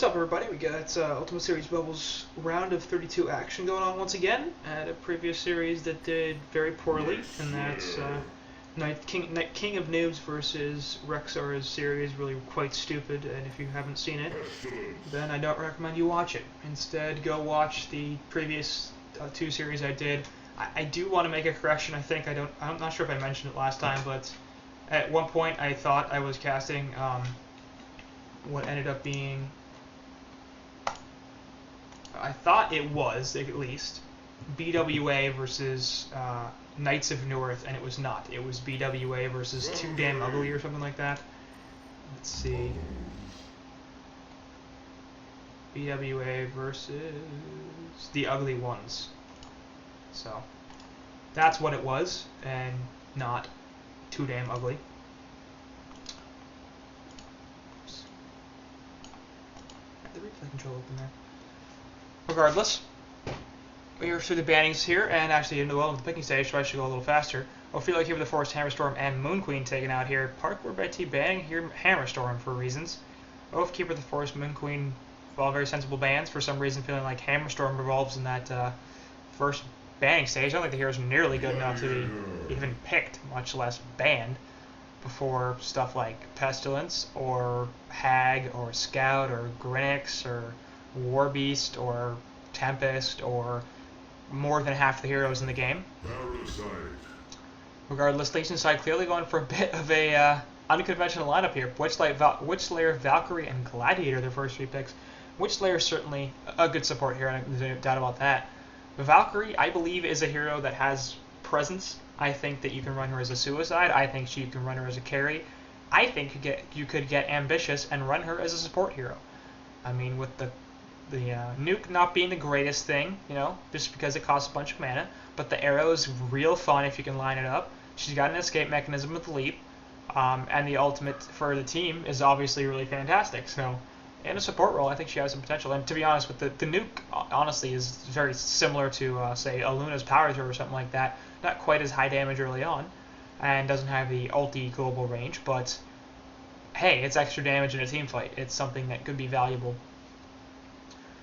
What's up, everybody? We got Ultimate Series Bubbles round of 32 action going on once again at a previous series that did very poorly, and that's King of Noobs versus Rexar's series, really quite stupid, and if you haven't seen it, then I don't recommend you watch it. Instead, go watch the previous two series I did. I do want to make a correction. I'm not sure if I mentioned it last time, but at one point I thought I was casting what ended up being, I thought it was, at least, BWA versus Knights of North, and it was not. It was BWA versus Too Damn Ugly or something like that. Let's see. BWA versus the Ugly Ones. So, that's what it was, and not Too Damn Ugly. Oops. Got the replay control open there. Regardless, we are through the bannings here, and actually into the picking stage, so I should go a little faster. Ophelia here with the Forest, Hammerstorm, and Moon Queen taken out here. Parkour by T banning here Hammerstorm for reasons. Oath Keeper, the Forest, Moon Queen, all very sensible bans. For some reason, feeling like Hammerstorm revolves in that first banning stage. I don't think the hero's nearly good enough to be even picked, much less banned, before stuff like Pestilence, or Hag, or Scout, or Grinix, or Warbeast, or Tempest, or more than half the heroes in the game. Regardless, Legion side clearly going for a bit of a unconventional lineup here. Witchslayer, Valkyrie, and Gladiator, their first three picks. Witchslayer is certainly a good support here, and there's no doubt about that. Valkyrie, I believe, is a hero that has presence. I think that you can run her as a suicide. I think you can run her as a carry. I think you could get ambitious and run her as a support hero. I mean, with the nuke not being the greatest thing, just because it costs a bunch of mana, but the arrow is real fun if you can line it up. She's got an escape mechanism with the leap, and the ultimate for the team is obviously really fantastic. So, in a support role, I think she has some potential. And to be honest, with the nuke, honestly, is very similar to, say, a Luna's Power Throw or something like that. Not quite as high damage early on, and doesn't have the ulti global range, but hey, it's extra damage in a team fight. It's something that could be valuable.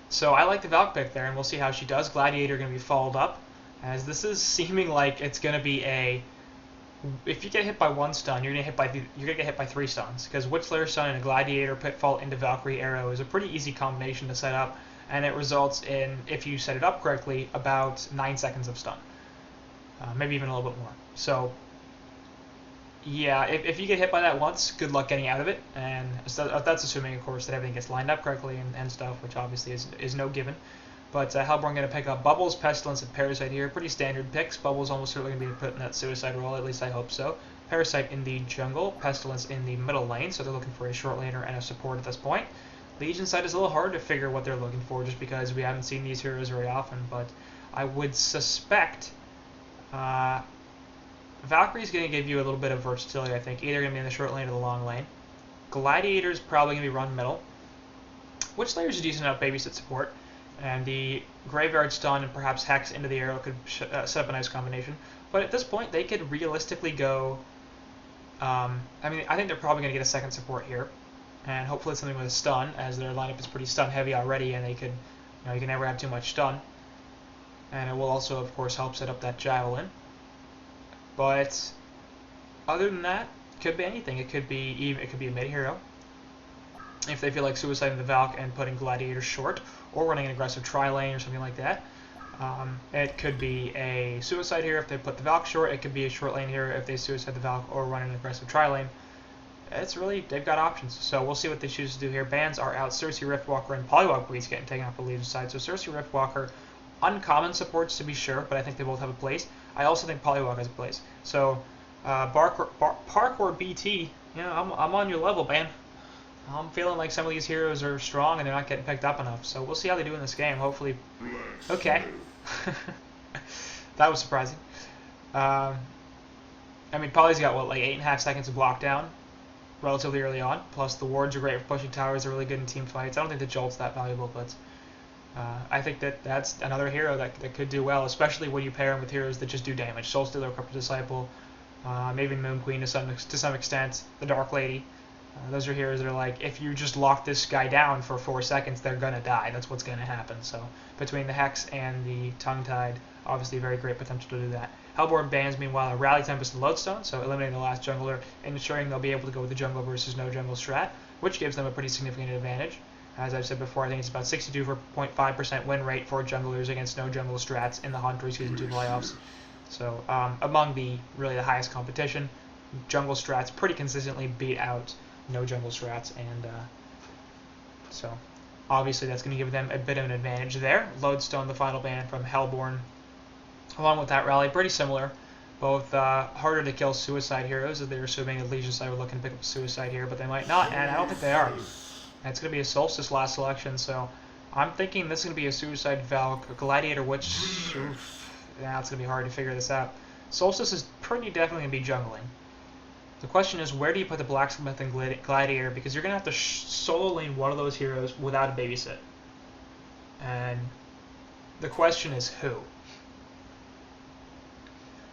So I like the Valk pick there, and we'll see how she does. Gladiator going to be followed up, as this is seeming like it's going to be a, if you get hit by one stun, you're going to get hit by three stuns, because Witchslayer stun and a Gladiator pitfall into Valkyrie arrow is a pretty easy combination to set up, and it results in, if you set it up correctly, about 9 seconds of stun, maybe even a little bit more. So yeah, if you get hit by that once, good luck getting out of it, and that's assuming, of course, that everything gets lined up correctly and stuff, which obviously is no given. But Hellborn going to pick up Bubbles, Pestilence, and Parasite here. Pretty standard picks. Bubbles almost certainly going to be put in that suicide role, at least I hope so. Parasite in the jungle, Pestilence in the middle lane, so they're looking for a short laner and a support at this point. Legion side is a little hard to figure what they're looking for, just because we haven't seen these heroes very often, but I would suspect Valkyrie's going to give you a little bit of versatility, I think. Either going to be in the short lane or the long lane. Gladiator's probably going to be run middle. Witchslayer's a decent enough babysit support. And the Graveyard Stun and perhaps Hex into the arrow could set up a nice combination. But at this point, they could realistically go... I think they're probably going to get a second support here. And hopefully it's something with a stun, as their lineup is pretty stun heavy already, and they could, you can never have too much stun. And it will also, of course, help set up that Javelin. But other than that, it could be anything. It could be a mid hero if they feel like suiciding the Valk and putting Gladiator short, or running an aggressive tri-lane or something like that. It could be a suicide here if they put the Valk short. It could be a short lane here if they suicide the Valk or run an aggressive tri-lane. They've got options. So we'll see what they choose to do here. Bans are out. Cersei, Riftwalker, and Polywog Breeze getting taken off the Legion side. So Cersei, Riftwalker, uncommon supports to be sure, but I think they both have a place. I also think Polywog has a place. So Parkour BT, I'm on your level, man. I'm feeling like some of these heroes are strong and they're not getting picked up enough. So we'll see how they do in this game. Hopefully, okay. That was surprising. Poly's got what, like 8.5 seconds of blockdown, relatively early on. Plus the wards are great for pushing towers. They're really good in team fights. I don't think the Jolt's that valuable, but I think that's another hero that could do well, especially when you pair him with heroes that just do damage. Soul Stealer, Corrupted Disciple, maybe Moon Queen to some extent, the Dark Lady. Those are heroes that are like, if you just lock this guy down for 4 seconds, they're gonna die. That's what's gonna happen. So between the Hex and the Tongue-Tied, obviously very great potential to do that. Hellborn bans, meanwhile, a Rally Tempest and Lodestone, so eliminating the last jungler and ensuring they'll be able to go with the jungle versus no jungle strat, which gives them a pretty significant advantage. As I've said before, I think it's about 62.5% win rate for junglers against no jungle strats in the Haunter Season 2 playoffs. So among the highest competition, jungle strats pretty consistently beat out no jungle strats, and so obviously that's going to give them a bit of an advantage there. Lodestone, the final ban from Hellborn, along with that rally, pretty similar. Both harder to kill suicide heroes, as they're assuming the Legion side would look and pick up a suicide here, but they might not, and I don't think they are. And it's going to be a Solstice last selection, so I'm thinking this is going to be a Suicide Valk, a Gladiator Witch. Now it's going to be hard to figure this out. Solstice is pretty definitely going to be jungling. The question is, where do you put the Blacksmith and Gladiator? Because you're going to have to solo lane one of those heroes without a babysit. And the question is who?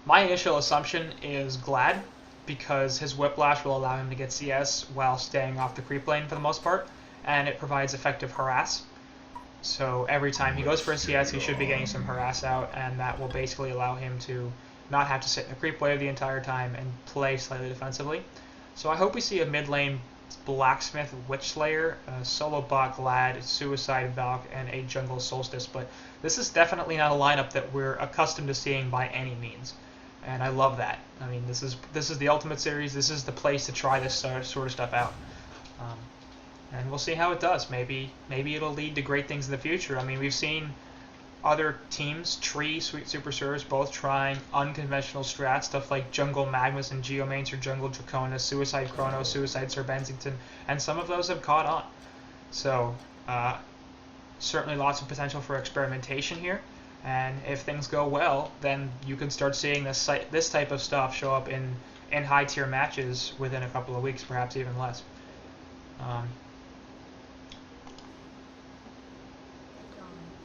My initial assumption is Glad, because his Whiplash will allow him to get CS while staying off the creep lane for the most part, and it provides effective harass. So every time he goes for a CS, he should be getting some harass out, and that will basically allow him to not have to sit in the creep wave the entire time and play slightly defensively. So I hope we see a mid lane Blacksmith Witchslayer, a solo bot Glad, Suicide Valk, and a jungle Solstice, but this is definitely not a lineup that we're accustomed to seeing by any means. And I love that. I mean, this is the Ultimate Series. This is the place to try this sort of stuff out. And we'll see how it does. Maybe it'll lead to great things in the future. I mean, we've seen other teams, Tree, Sweet Super Servers, both trying unconventional strats, stuff like Jungle Magmus and Geomanes or Jungle Dracona, Suicide Chrono, Suicide Sir Bensington, and some of those have caught on. So, certainly lots of potential for experimentation here. And if things go well, then you can start seeing this type of stuff show up in high-tier matches within a couple of weeks, perhaps even less.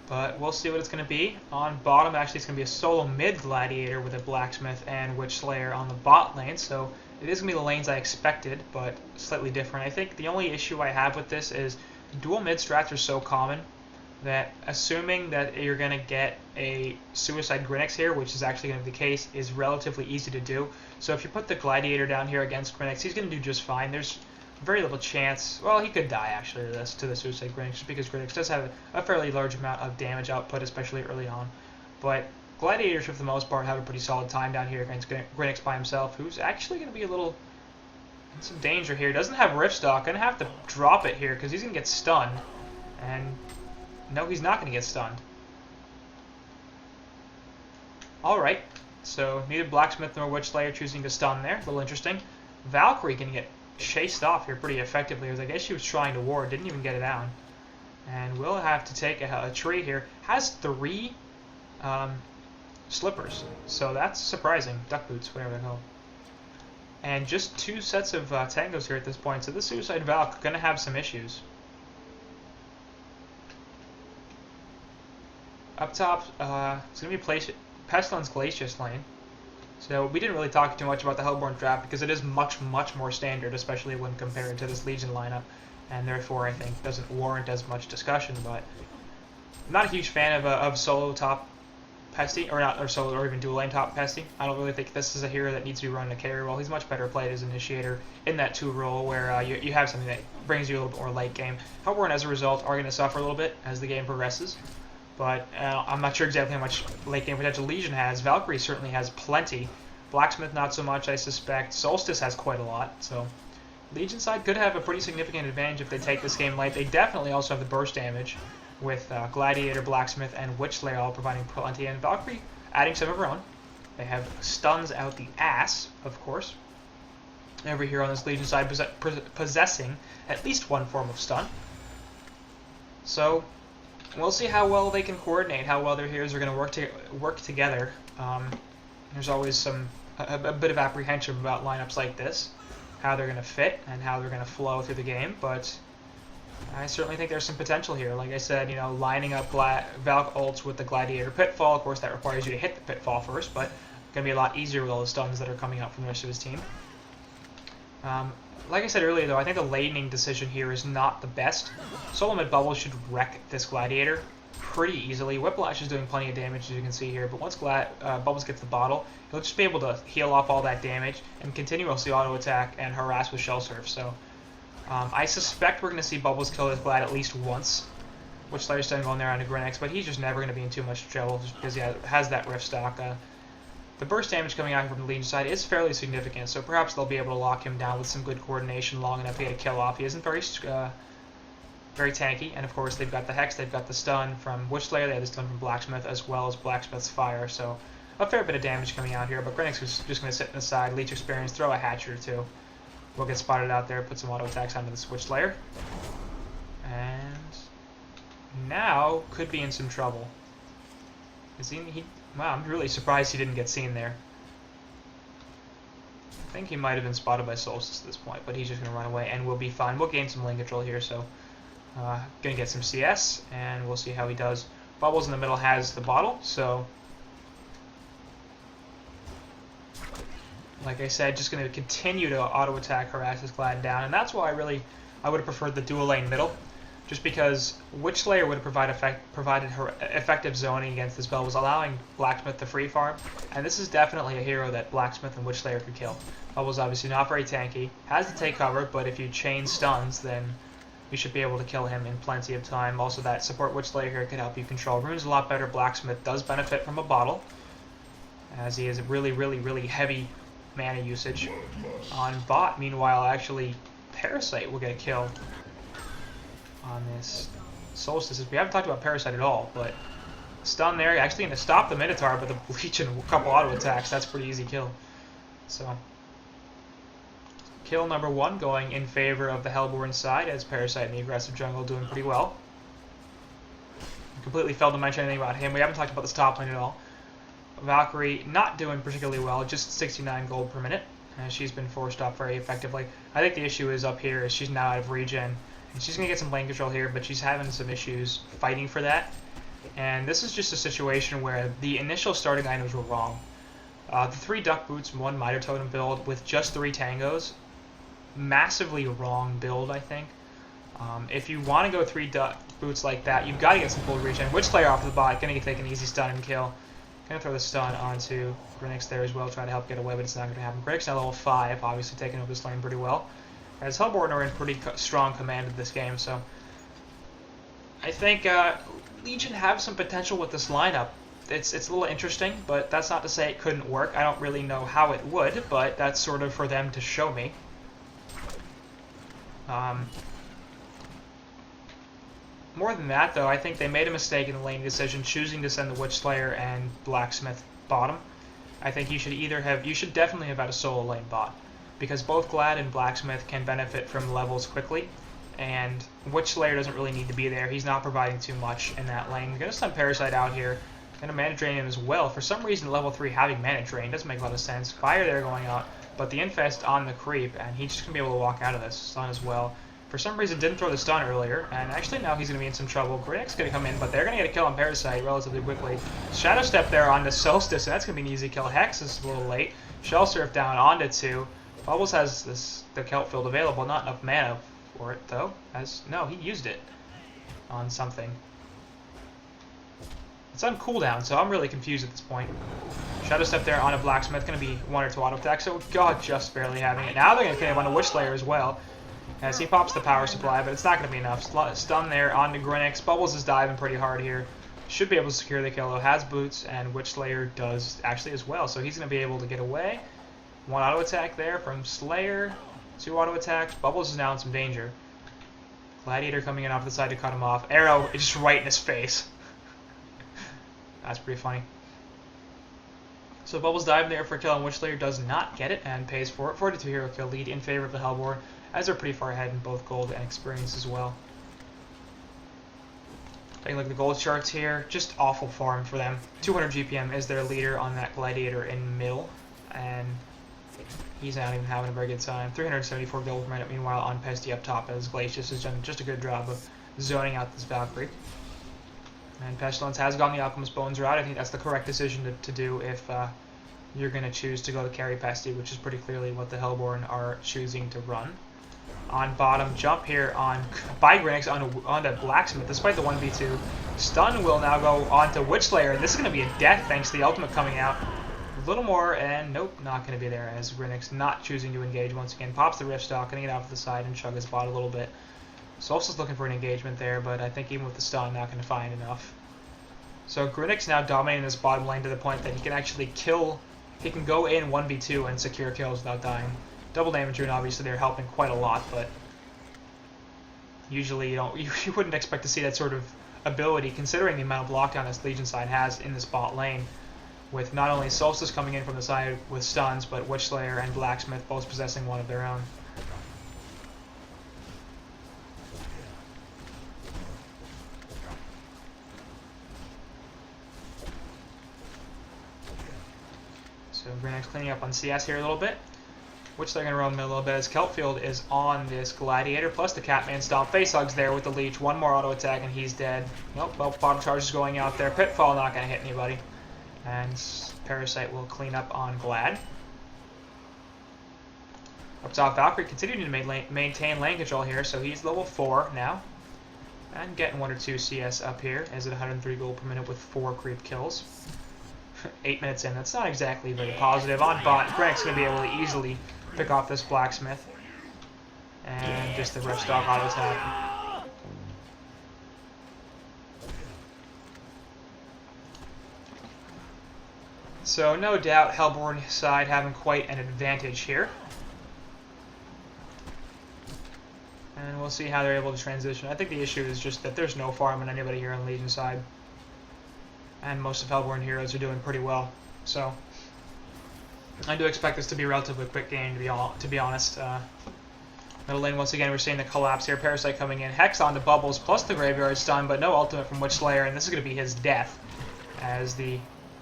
But we'll see what it's going to be. On bottom, actually, it's going to be a solo mid Gladiator with a Blacksmith and Witchslayer on the bot lane. So it is going to be the lanes I expected, but slightly different. I think the only issue I have with this is dual mid strats are so common that assuming that you're going to get a Suicide Grinix here, which is actually going to be the case, is relatively easy to do. So if you put the Gladiator down here against Grinix, he's going to do just fine. There's very little chance. Well, he could die actually to the Suicide Grinix, just because Grinix does have a fairly large amount of damage output, especially early on. But Gladiators, for the most part, have a pretty solid time down here against Grinix by himself, who's actually going to be a little in some danger here. Doesn't have Rift Stock, going to have to drop it here because he's going to get stunned. And no, he's not going to get stunned. Alright, so neither Blacksmith nor Witchslayer choosing to stun there. A little interesting. Valkyrie can get chased off here pretty effectively. I guess she was trying to ward, didn't even get it down. And we'll have to take a tree here. Has 3 slippers, so that's surprising. Duck boots, whatever they're called. And just 2 sets of tangos here at this point, so the Suicide Valk going to have some issues. Up top, it's going to be Pestilence Glacius lane. So we didn't really talk too much about the Hellborn draft because it is much, much more standard, especially when compared to this Legion lineup, and therefore I think doesn't warrant as much discussion. But I'm not a huge fan of solo top Pesty, or even dual lane top Pesty. I don't really think this is a hero that needs to be run in a carry role. He's much better played as Initiator in that 2 role where you have something that brings you a little bit more late game. Hellborn, as a result, are going to suffer a little bit as the game progresses. But I'm not sure exactly how much late game potential Legion has. Valkyrie certainly has plenty. Blacksmith not so much, I suspect. Solstice has quite a lot. So Legion side could have a pretty significant advantage if they take this game late. They definitely also have the burst damage with Gladiator, Blacksmith, and Witchslayer all providing plenty. And Valkyrie adding some of her own. They have stuns out the ass, of course. Every hero on this Legion side possessing at least one form of stun. So we'll see how well they can coordinate, how well their heroes are going to work together. There's always a bit of apprehension about lineups like this, how they're going to fit and how they're going to flow through the game. But I certainly think there's some potential here. Like I said, lining up Valk ults with the Gladiator Pitfall. Of course, that requires you to hit the Pitfall first, but it's going to be a lot easier with all the stuns that are coming out from the rest of his team. Like I said earlier, though, I think the laning decision here is not the best. Solo mid Bubbles should wreck this Gladiator pretty easily. Whiplash is doing plenty of damage, as you can see here, but once Bubbles gets the bottle, he'll just be able to heal off all that damage and continuously auto-attack and harass with Shell Surf. So I suspect we're going to see Bubbles kill this Glad at least once. Witchslayer's still going there on the Grinix, but he's just never going to be in too much trouble just because he has that Rift stock. The burst damage coming out from the Legion side is fairly significant, so perhaps they'll be able to lock him down with some good coordination long enough to get a kill off. He isn't very tanky, and of course they've got the Hex, they've got the stun from Witchslayer, they have the stun from Blacksmith, as well as Blacksmith's Fire, so a fair bit of damage coming out here, but Grinix is just going to sit in the side, leech experience, throw a Hatchet or two. We'll get spotted out there, put some auto attacks onto this Witchslayer. And now could be in some trouble. Wow, I'm really surprised he didn't get seen there. I think he might have been spotted by Solstice at this point, but he's just going to run away and we'll be fine. We'll gain some lane control here, so going to get some CS, and we'll see how he does. Bubbles in the middle has the bottle, so like I said, just going to continue to auto-attack, harass this Glad down, and that's why I would have preferred the dual lane middle. Just because Witchslayer would have provided her effective zoning against this Bubbles, allowing Blacksmith to free farm. And this is definitely a hero that Blacksmith and Witchslayer could kill. Bubbles obviously not very tanky, has to take cover, but if you chain stuns, then you should be able to kill him in plenty of time. Also, that support Witchslayer here could help you control runes a lot better. Blacksmith does benefit from a bottle, as he has a really, really, really heavy mana usage on bot. Meanwhile, actually, Parasite will get a kill on this Solstice. We haven't talked about Parasite at all, but stun there, actually going to stop the Minotaur, but the Bleach and a couple auto attacks, that's a pretty easy kill. So, kill number 1 going in favor of the Hellborn side, as Parasite in the aggressive jungle doing pretty well. Completely failed to mention anything about him. We haven't talked about this top lane at all. Valkyrie not doing particularly well, just 69 gold per minute, and she's been forced up very effectively. I think the issue is up here is she's now out of regen. And she's going to get some lane control here, but she's having some issues fighting for that. And this is just a situation where the initial starting items were wrong. The 3 Duck Boots, 1 Miter Totem build with just 3 Tangos, massively wrong build, I think. If you want to go 3 Duck Boots like that, you've got to get some full regen. Witchslayer off the bot, going to take an easy stun and kill. Going to throw the stun onto Grinix there as well, try to help get away, but it's not going to happen. Grinix now level 5, obviously taking over this lane pretty well. As Hellborn are in pretty strong command of this game, so I think Legion have some potential with this lineup. It's a little interesting, but that's not to say it couldn't work. I don't really know how it would, but that's sort of for them to show me. More than that, though, I think they made a mistake in the lane decision, choosing to send the Witchslayer and Blacksmith bottom. I think you should definitely have had a solo lane bot, because both Glad and Blacksmith can benefit from levels quickly, and Witchslayer doesn't really need to be there. He's not providing too much in that lane. We're going to send Parasite out here. Going to mana drain him as well. For some reason, level 3 having mana drain doesn't make a lot of sense. Fire there going out, but the Infest on the creep, and he's just going to be able to walk out of this stun as well. For some reason, didn't throw the stun earlier, and actually now he's going to be in some trouble. Grinix going to come in, but they're going to get a kill on Parasite relatively quickly. Shadow Step there onto Solstice, and that's going to be an easy kill. Hex is a little late. Shell Surf down onto 2. Bubbles has the Kelp Field available, not enough mana for it though. No, he used it on something. It's on cooldown, so I'm really confused at this point. Shadow Step there on a Blacksmith, going to be 1 or 2 auto attacks, so God, just barely having it. Now they're going to kill him on a Witchslayer as well, as he pops the power supply, but it's not going to be enough. Stun there onto Grinix. Bubbles is diving pretty hard here. Should be able to secure the kill though. Has boots, and Witchslayer does actually as well, so he's going to be able to get away. 1 auto attack there from Slayer, 2 auto attacks. Bubbles is now in some danger. Gladiator coming in off the side to cut him off. Arrow is just right in his face. That's pretty funny. So Bubbles diving there for a kill, and Witchslayer does not get it and pays for it. 42 hero kill lead in favor of the Hellborn, as they're pretty far ahead in both gold and experience as well. Taking a look at the gold charts here, just awful farm for them. 200 GPM is their leader on that Gladiator in middle, and he's not even having a very good time. 374 gold per minute, meanwhile on Pesty up top, as Glacius has done just a good job of zoning out this Valkyrie. And Pestilence has gone the Alchemist Bones route. I think that's the correct decision to do if you're going to choose to go to carry Pesty, which is pretty clearly what the Hellborn are choosing to run. On bottom, jump here on by Grinix onto Blacksmith, despite the 1v2. Stun will now go onto Witchlayer, and this is going to be a death thanks to the ultimate coming out. A little more, and nope, not going to be there, as Grinix not choosing to engage once again. Pops the Rift Stock, getting it out to the side and chug his bot a little bit. Solstice looking for an engagement there, but I think even with the stun, not going to find enough. So Grinix now dominating this bottom lane to the point that he can actually kill. He can go in 1v2 and secure kills without dying. Double damage rune, obviously, they're helping quite a lot, but usually you wouldn't expect to see that sort of ability, considering the amount of lockdown this Legion side has in this bot lane, with not only Solstice coming in from the side with stuns, but Witchlayer and Blacksmith both possessing one of their own. So Grinix cleaning up on CS here a little bit, which they're going to roam in a little bit as Kelpfield is on this Gladiator, plus the Catman Stomp. Facehug's there with the Leech, one more auto attack and he's dead. Nope, well, bottom charge is going out there. Pitfall not going to hit anybody. And Parasite will clean up on Glad. Up top, Valkyrie continuing to maintain lane control here, so he's level 4 now. And getting 1 or 2 CS up here, as at 103 gold per minute with 4 creep kills. 8 minutes in, that's not exactly very positive. On bot, Grinix going to be able to easily pick off this Blacksmith. And just the Rift Stock auto attack. So no doubt Hellborn side having quite an advantage here. And we'll see how they're able to transition. I think the issue is just that there's no farm on anybody here on Legion side. And most of Hellborn heroes are doing pretty well. So I do expect this to be a relatively quick game, to be honest. Middle lane, once again, we're seeing the collapse here. Parasite coming in. Hex on the Bubbles, plus the Graveyard Stun, but no ultimate from Witchlayer, and this is going to be his death, as the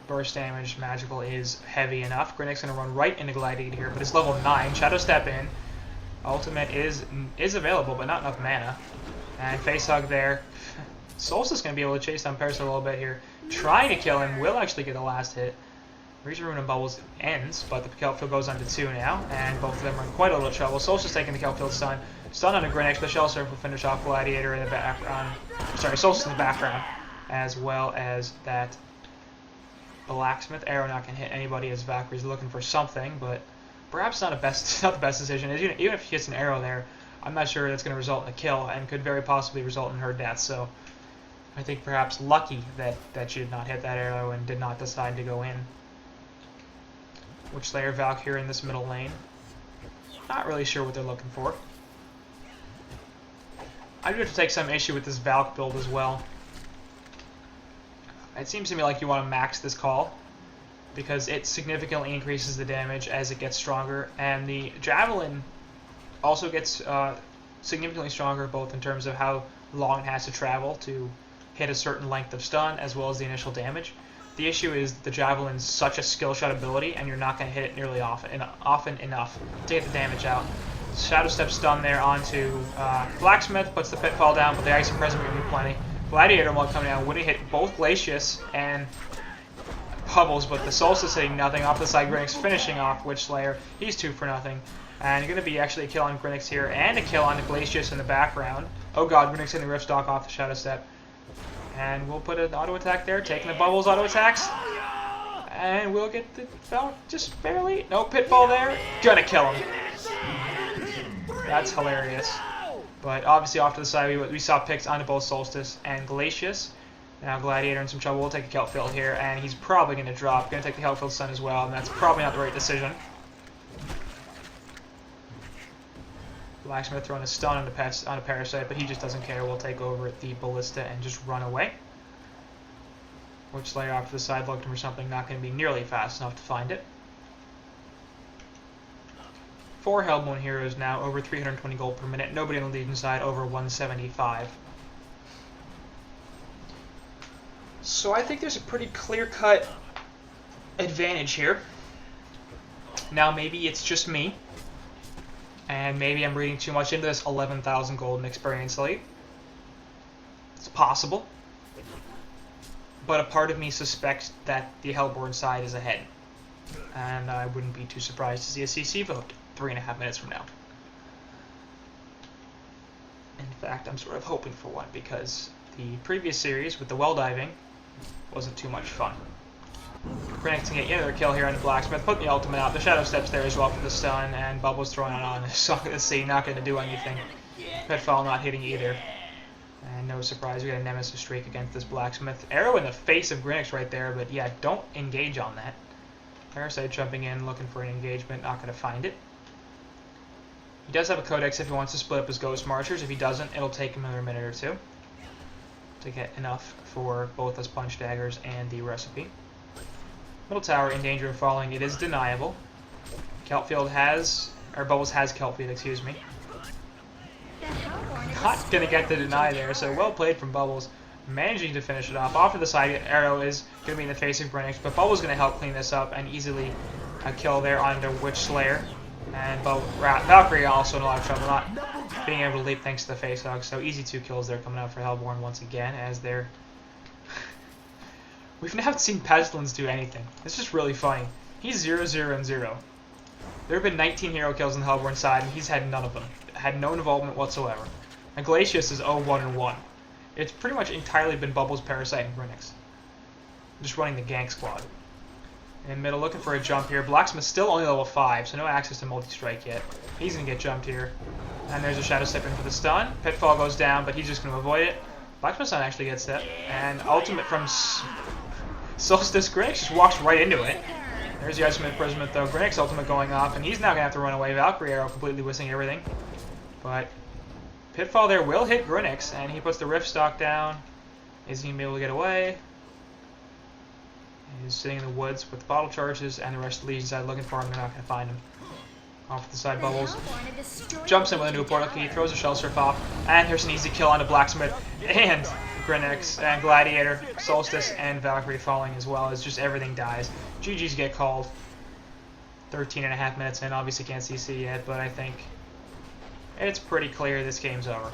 burst damage magical is heavy enough. Grinix going to run right into Gladiator here, but it's level 9. Shadow Step in. Ultimate is available, but not enough mana. And Facehug there. Solstice going to be able to chase down Parasite a little bit here. Trying to kill him, will actually get the last hit. Reason Rune and Bubbles ends, but the Kelpfield goes on to 2 now, and both of them are in quite a little trouble. Solstice taking the Kelpfield stun. Stun on a Grinix, but Shell Surf will finish off Gladiator in the background. Sorry, Solstice in the background, as well as that Blacksmith arrow not going to hit anybody as Valkyrie's looking for something, but perhaps not the best decision. Even if she hits an arrow there, I'm not sure that's going to result in a kill, and could very possibly result in her death, so I think perhaps lucky that she did not hit that arrow and did not decide to go in. Witchlayer Valk here in this middle lane. Not really sure what they're looking for. I do have to take some issue with this Valk build as well. It seems to me like you want to max this call, because it significantly increases the damage as it gets stronger, and the Javelin also gets significantly stronger, both in terms of how long it has to travel to hit a certain length of stun, as well as the initial damage. The issue is the Javelin's such a skill shot ability, and you're not going to hit it nearly often enough to get the damage out. Shadow Step stun there onto Blacksmith, puts the Pitfall down, but the Ice and Present will be plenty. Gladiator while coming down would have hit both Glacius and Bubbles, but the Solstice hitting nothing off the side. Grinix finishing off Witchlayer. He's 2 for nothing. And going to be actually a kill on Grinix here, and a kill on the Glacius in the background. Oh god, Grinix hitting the Rift Stock off the Shadow Step. And we'll put an auto attack there, taking the Bubbles auto attacks. And we'll get the Valk just barely. No Pitfall there. Gonna kill him. That's hilarious. But obviously off to the side, we saw picks onto both Solstice and Glacius. Now Gladiator in some trouble. We'll take a Kelpfield here, and he's probably going to drop. Going to take the Kelpfield stun as well, and that's probably not the right decision. Blacksmith throwing a stun on a Parasite, but he just doesn't care. We'll take over the Ballista and just run away. Witchlayer off to the side, looking for something, not going to be nearly fast enough to find it. 4 Hellborn heroes now, over 320 gold per minute. Nobody on the Legion side, over 175. So I think there's a pretty clear-cut advantage here. Now maybe it's just me, and maybe I'm reading too much into this 11,000 golden experience lead. It's possible. But a part of me suspects that the Hellborn side is ahead. and I wouldn't be too surprised to see a CC vote 3.5 minutes from now. In fact, I'm sort of hoping for one, because the previous series with the well diving wasn't too much fun. Grenix can get another kill here on the Blacksmith, put the ultimate out. The Shadow Steps there as well for the stun, and Bubbles throwing it on. So let's see, not going to do anything. Pitfall not hitting either. And no surprise, we got a Nemesis streak against this Blacksmith. Arrow in the face of Grenix right there, but yeah, don't engage on that. Parasite jumping in, looking for an engagement, not going to find it. He does have a Codex if he wants to split up his Ghost Marchers. If he doesn't, it'll take him another minute or two to get enough for both his Punch Daggers and the recipe. Middle tower in danger of falling. It is deniable. Kelpfield has, or Bubbles has Kelpfield, excuse me. Not going to get the deny there, so well played from Bubbles. Managing to finish it off. Off to the side, Arrow is going to be in the face of Grenix, but Bubbles going to help clean this up and easily kill there onto Witch Slayer. And Valkyrie also in a lot of trouble, not being able to leap thanks to the face hug. So easy 2 kills there coming out for Hellborn once again, as they're... We've never seen Pestilence do anything. It's just really funny. He's 0-0-0. There have been 19 hero kills on the Hellborn side, and he's had none of them. Had no involvement whatsoever. And Glacius is 0-1-1. It's pretty much entirely been Bubbles, Parasite, and Grenix. Just running the gank squad. In middle, looking for a jump here. Blacksmith's still only level 5, so no access to multi-strike yet. He's going to get jumped here. And there's a Shadow Step in for the stun. Pitfall goes down, but he's just going to avoid it. Blacksmith's not actually gets that. And ultimate from Solstice. Grenix just walks right into it. There's the Ultimate Imprisonment, though. Grenix ultimate going off, and he's now going to have to run away. Valkyrie Arrow completely whistling everything. But Pitfall there will hit Grenix, and he puts the Rift Stock down. Is he going to be able to get away? He's sitting in the woods with the bottle charges, and the rest of the Legion side looking for him. They're not going to find him. Off to the side, Bubbles jumps in with a new portal key, throws a Shell Surf off, and there's an easy kill onto Blacksmith and Grenix and Gladiator, Solstice, and Valkyrie falling as well as just everything dies. GG's get called. 13.5 minutes in, obviously can't CC yet, but I think it's pretty clear this game's over.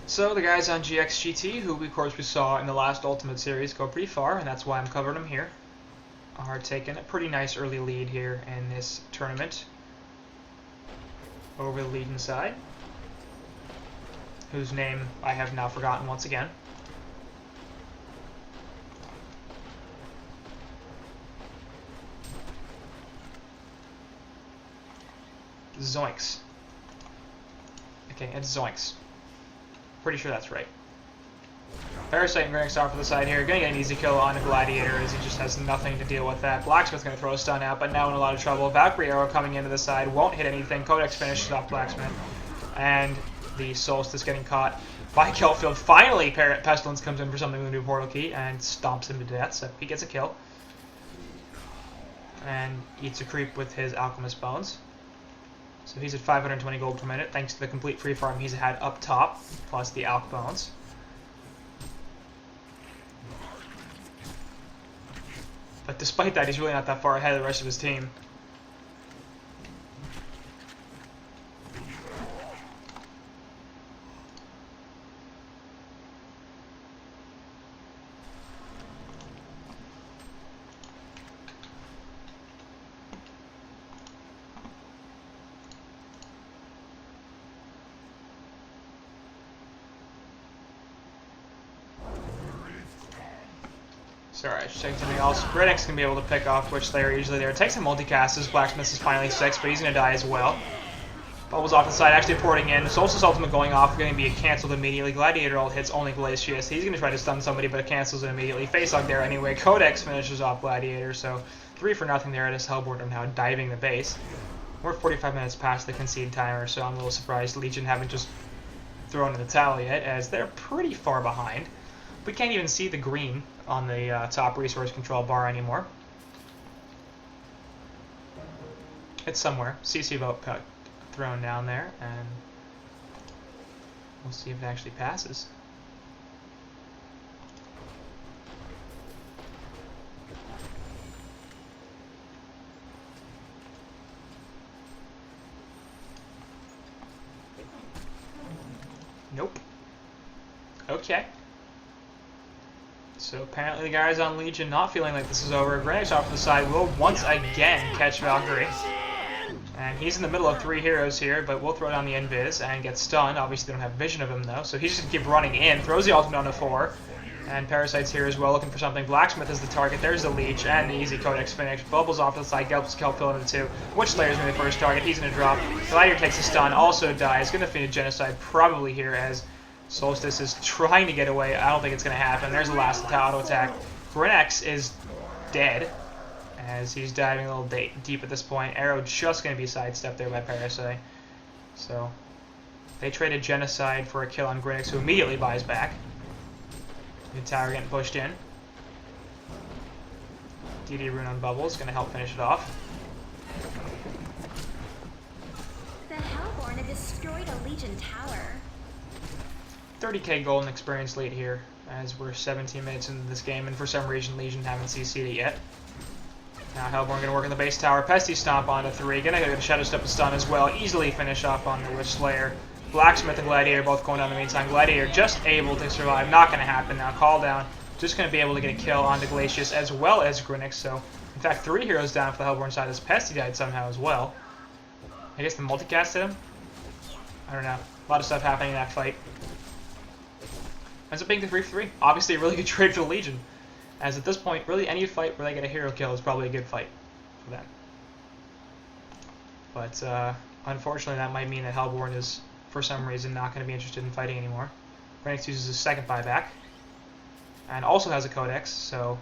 So the guys on GxGT, who of course we saw in the last Ultimate Series, go pretty far, and that's why I'm covering them here, are taking a pretty nice early lead here in this tournament over the Legion side, whose name I have now forgotten once again. Zoinks. Okay, it's Zoinks. Pretty sure that's right. Parasite and Grenix off to the side here. Gonna get an easy kill on a Gladiator as he just has nothing to deal with that. Blacksmith's gonna throw a stun out, but now in a lot of trouble. Valkyrie Arrow coming into the side, won't hit anything. Codex finishes off Blacksmith. And the Solstice getting caught by Kelpfield. Finally, Pestilence comes in for something with a new portal key and stomps him to death, so he gets a kill. And eats a creep with his Alchemist Bones. So he's at 520 gold per minute, thanks to the complete free farm he's had up top, plus the Alch Bones. But despite that, he's really not that far ahead of the rest of his team. Sorry, I just checked something else. Grenix can be able to pick off Witch Slayer easily there. It takes some multicasters. Blacksmith is finally 6, but he's going to die as well. Bubbles off the side, actually porting in. Solstice ultimate going off, going to be cancelled immediately. Gladiator ult hits only Glacius. He's going to try to stun somebody, but it cancels it immediately. Face hug there anyway. Codex finishes off Gladiator, so 3 for nothing there. This Hellborn now diving the base. We're 45 minutes past the concede timer, so I'm a little surprised Legion haven't just thrown in the towel yet, as they're pretty far behind. We can't even see the green on the top resource control bar anymore. It's somewhere. CC vote thrown down there, and we'll see if it actually passes. Nope. Okay. So apparently the guys on Legion not feeling like this is over. Grenix off to the side will once again catch Valkyrie. And he's in the middle of 3 heroes here, but we'll throw down the invis and get stunned. Obviously they don't have vision of him though, so he's just going to keep running in. Throws the ultimate on the 4. And Parasite's here as well, looking for something. Blacksmith is the target. There's the Leech and the easy Codex finish. Bubbles off to the side. Gelp's Kelphill into 2. Witchslayer's going to be the first target. He's going to drop. Gladiator takes a stun. Also dies. Going to finish Genocide probably here as Solstice is trying to get away. I don't think it's going to happen. There's the last auto attack. Grenex is dead as he's diving a little deep at this point. Arrow just going to be sidestepped there by Parasite. So they traded Genocide for a kill on Grenex, who immediately buys back. Good tower getting pushed in. DD rune on Bubbles, going to help finish it off. The Hellborn have destroyed a Legion tower. 30k golden experience lead here, as we're 17 minutes into this game, and for some reason Legion haven't CC'd it yet. Now Hellborn going to work on the base tower. Pesty Stomp onto 3. Going to get a Shadow Step and stun as well. Easily finish off on the Witchslayer. Blacksmith and Gladiator both going down the meantime. Gladiator just able to survive. Not going to happen now. Call down. Just going to be able to get a kill onto Glacius as well as Grinix. So, in fact, 3 heroes down for the Hellborn side as Pesty died somehow as well. I guess the multicast hit him? I don't know. A lot of stuff happening in that fight. Ends up being the 3-3. Obviously a really good trade for the Legion. As at this point, really any fight where they get a hero kill is probably a good fight for them. But, unfortunately that might mean that Hellborn is, for some reason, not going to be interested in fighting anymore. Grenix uses his second buyback. And also has a Codex, so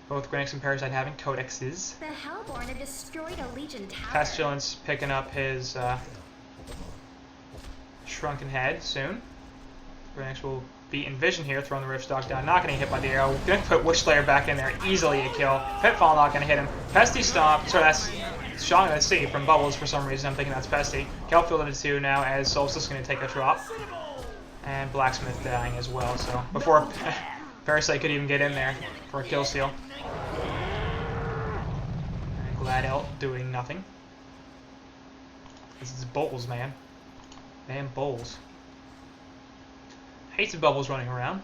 both Grenix and Parasite having Codexes. The Hellborn have destroyed a Legion tower. Pestilence picking up his Shrunken Head soon. Grenix will be in vision here, throwing the Riftstock down, not getting hit by the arrow. Gonna put Witchslayer back in there, easily a kill. Pitfall not gonna hit him. Pesty Stomp, sorry, that's Sean, let's see, from Bubbles for some reason. I'm thinking that's Pesty. Kelphill into 2 now as Solstice is going to take a drop. And Blacksmith dying as well, so before Parasite could even get in there for a kill steal. And Gladelt doing nothing. This is Bowls, man. Man, Bowls. Hates the Bubbles running around.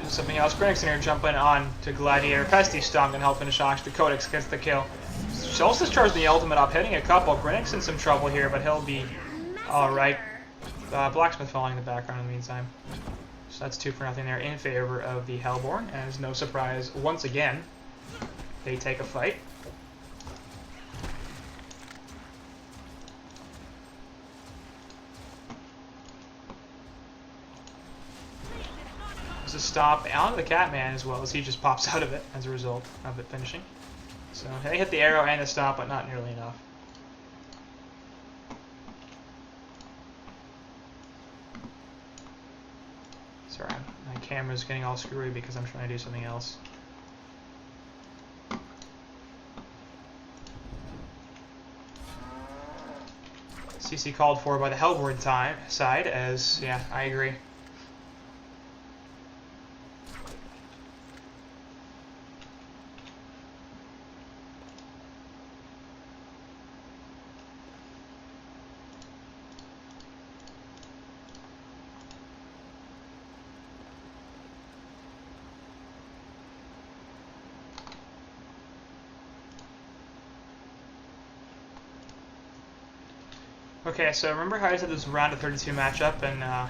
Something else. Grenix in here jumping on to Gladiator. Pesty Stomp and help finish off. The Codex gets the kill. Solstice charged the ultimate up, hitting a couple. Grenix in some trouble here, but he'll be alright. Blacksmith falling in the background in the meantime. So that's 2-0 there in favor of the Hellborn. And it's no surprise, once again, they take a fight. A stop onto the Catman as well as he just pops out of it as a result of it finishing. So they hit the arrow and the stop, but not nearly enough. Sorry, my camera's getting all screwy because I'm trying to do something else. CC called for by the Hellborn side as, yeah, I agree. Okay, so remember how I said this was round of 32 matchup and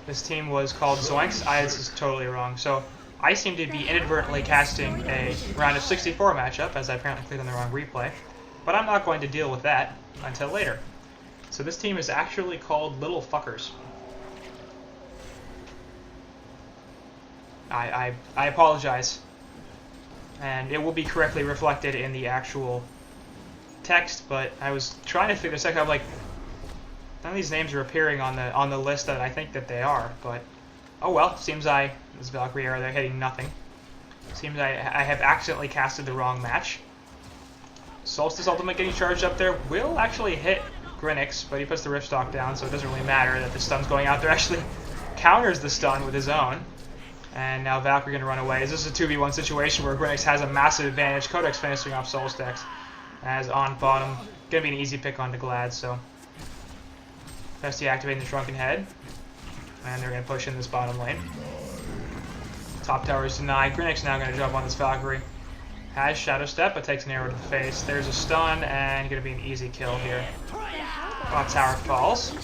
this team was called Zoinks? This is totally wrong. So I seem to be inadvertently casting a round of 64 matchup as I apparently clicked on the wrong replay. But I'm not going to deal with that until later. So this team is actually called Little Fuckers. I apologize. And it will be correctly reflected in the actual text, but I was trying to figure this out. I'm like, none of these names are appearing on the list that I think that they are, but Oh well, seems this Valkyrie arrow, they're hitting nothing. Seems I have accidentally casted the wrong match. Solstice ultimate getting charged up there will actually hit Grinix, but he puts the Rift Stock down, so it doesn't really matter that the stun's going out there. Actually counters the stun with his own. And now Valkyrie going to run away. Is this a 2v1 situation where Grinix has a massive advantage? Codex finishing off Solstice as on bottom. Going to be an easy pick onto Glad, so Pesty activating the Shrunken Head. And they're going to push in this bottom lane. Top tower is denied. Grinix now going to jump on this Valkyrie. Has Shadow Step, but takes an arrow to the face. There's a stun, and going to be an easy kill here. Bot tower falls.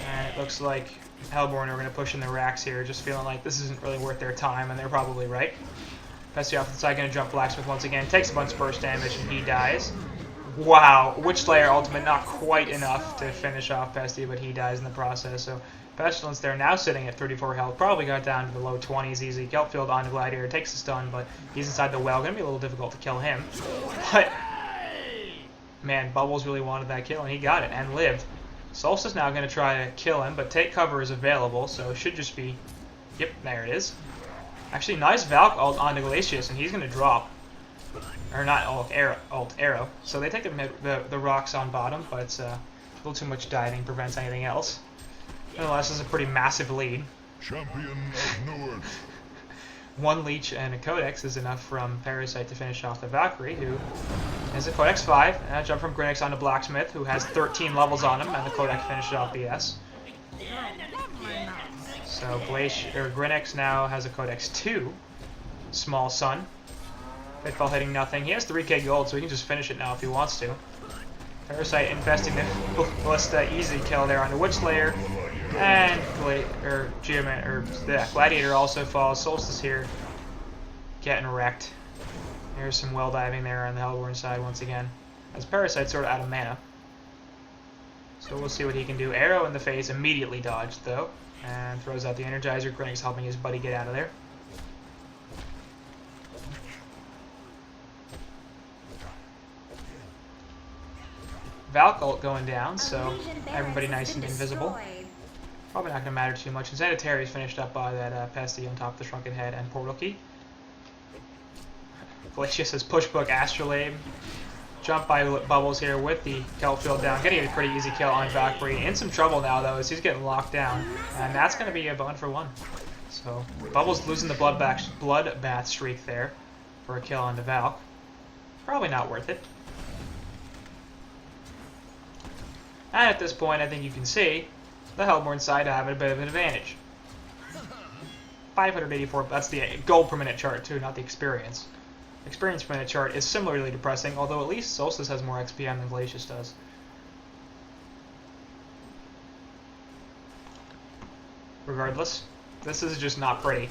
And it looks like Hellborn are going to push in the racks here, just feeling like this isn't really worth their time, and they're probably right. Pesty off to the side, going to jump Blacksmith once again. Takes a bunch of burst damage, and he dies. Wow, Witchslayer ultimate not quite enough to finish off Pesty, but he dies in the process. So Pestilence there now sitting at 34 health, probably got down to the low 20s easy. Kelpfield on Gladiator, takes the stun, but he's inside the well. Going to be a little difficult to kill him. But, man, Bubbles really wanted that kill, and he got it, and lived. Solstice now going to try to kill him, but take cover is available, so it should just be... Yep, there it is. Actually, nice Valk ult onto Glacius, and he's going to drop. Or not ult, arrow. So they take the rocks on bottom, but it's a little too much diving, prevents anything else. Nonetheless, this is a pretty massive lead. Champion of North. One Leech and a Codex is enough from Parasite to finish off the Valkyrie, who has a Codex 5. And a jump from Grinix onto Blacksmith, who has 13 levels on him, and the Codex finishes off BS. So Grinix now has a Codex 2. Small Sun. Pitfall hitting nothing. He has 3k gold, so he can just finish it now if he wants to. Parasite investing the Ballista easy kill there on the Witchslayer. And Gladiator also falls. Solstice here getting wrecked. There's some well diving there on the Hellborn side once again. As Parasite's sort of out of mana. So we'll see what he can do. Arrow in the face, immediately dodged though. And throws out the Energizer. Grinix helping his buddy get out of there. Valk ult going down, so everybody nice and invisible. Probably not going to matter too much. And Sanitary is finished up by that Pesty on top of the Shrunken Head and Portal Key. Glacius says Pushbook Astrolabe. Jump by Bubbles here with the Kelpfield down. Getting a pretty easy kill on Valkyrie. In some trouble now, though, as he's getting locked down. And that's going to be a 1-for-1. So Bubbles losing the bloodbath streak there for a kill on the Valk. Probably not worth it. And at this point, I think you can see the Hellborn side having a bit of an advantage. 584, that's the gold per minute chart too, not the experience. Experience per minute chart is similarly depressing, although at least Solstice has more XPM than Glacius does. Regardless, this is just not pretty.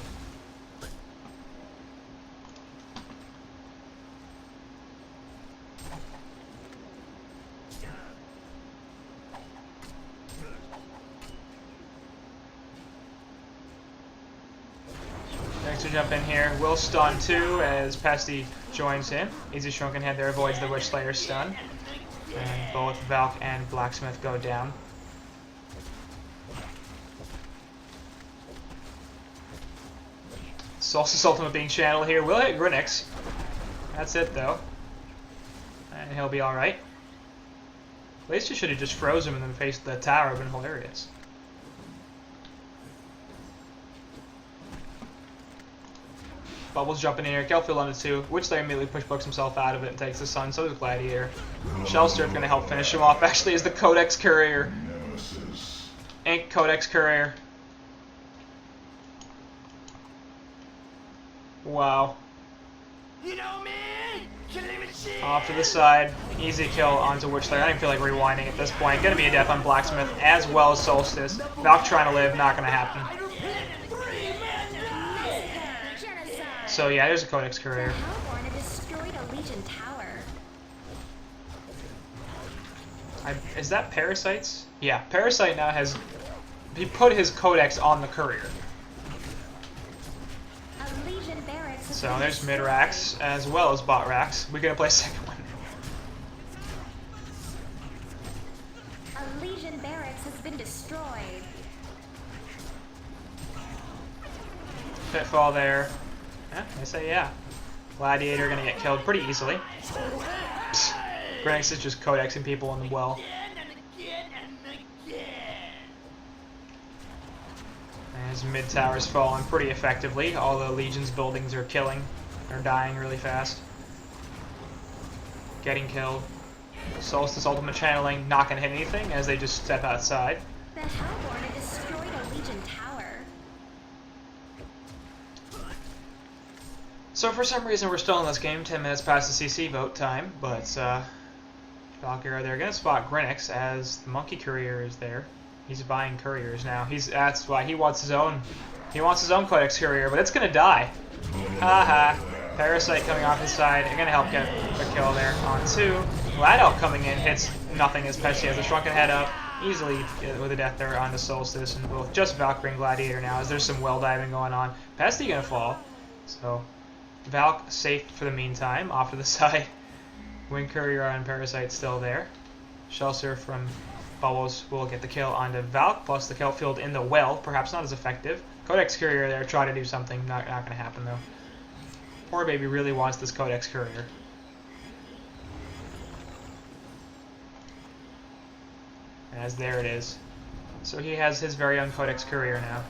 To jump in here, will stun too as Pesty joins him. Easy Shrunken Head there avoids the Witchslayer's stun. And both Valk and Blacksmith go down. Solstice ultimate being channeled here. Will hit Grinix. That's it though. And he'll be alright. At least you should have just froze him in the face of the tower. It would have been hilarious. Bubbles jumping in here, Kelpfield on the 2, Witchslayer immediately pushbooks himself out of it and takes the sun, so does Gladiator. Shellsturf going to help finish him off, actually, is the Codex Courier. Ink Codex Courier. Wow. Off to the side, easy kill onto Witchslayer. I don't even feel like rewinding at this point. Going to be a death on Blacksmith as well as Solstice. Valk trying to live, not going to happen. So yeah, there's a Codex Courier. Is that Parasite's? Yeah, Parasite now has... He put his Codex on the Courier. So there's mid racks as well as bot racks. We're gonna play second one. A Legion barracks has been destroyed. Pitfall there. I say yeah. Gladiator gonna get killed pretty easily. Grenix is just codexing people in the well. And his mid tower's falling pretty effectively. All the Legion's buildings are killing. They're dying really fast. Getting killed. Solstice ultimate channeling not gonna hit anything as they just step outside. The Hellborn have destroyed a Legion tower. So for some reason we're still in this game, 10 minutes past the CC vote time, but Valkyrie, they're gonna spot Grenix as the monkey courier is there. He's buying couriers now. That's why he wants his own Codex courier, but it's gonna die. Haha. Parasite coming off his side, they're gonna help get a kill there on 2. Glad coming in hits nothing as Pesci has the shrunken head up. Easily with a death there on the Solstice, and both just Valkyrie and Gladiator now as there's some well diving going on. Pesci gonna fall. So Valk safe for the meantime, off to the side. Wind Courier on Parasite still there. Shellsurf from Bubbles will get the kill onto Valk, plus the kill field in the well, perhaps not as effective. Codex Courier there, try to do something, not going to happen though. Poor baby really wants this Codex Courier. As there it is. So he has his very own Codex Courier now.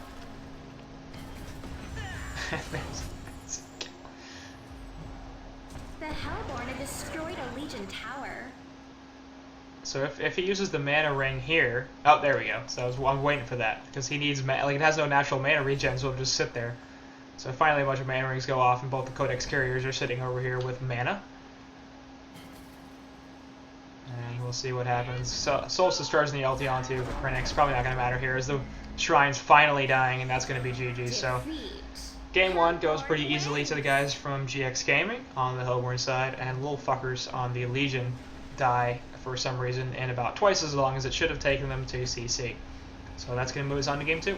The Hellborn have destroyed a Legion tower. So if he uses the mana ring here, oh there we go. So I'm waiting for that because he needs it has no natural mana regen, so it'll just sit there. So finally a bunch of mana rings go off, and both the Codex Couriers are sitting over here with mana. And we'll see what happens. So Solstice charging the ulti onto Grenix. Probably not going to matter here as the Shrine's finally dying, and that's going to be GG. So game 1 goes pretty easily to the guys from GX Gaming on the Hellborn side, and little fuckers on the Legion die for some reason in about twice as long as it should have taken them to CC. So that's going to move us on to game 2.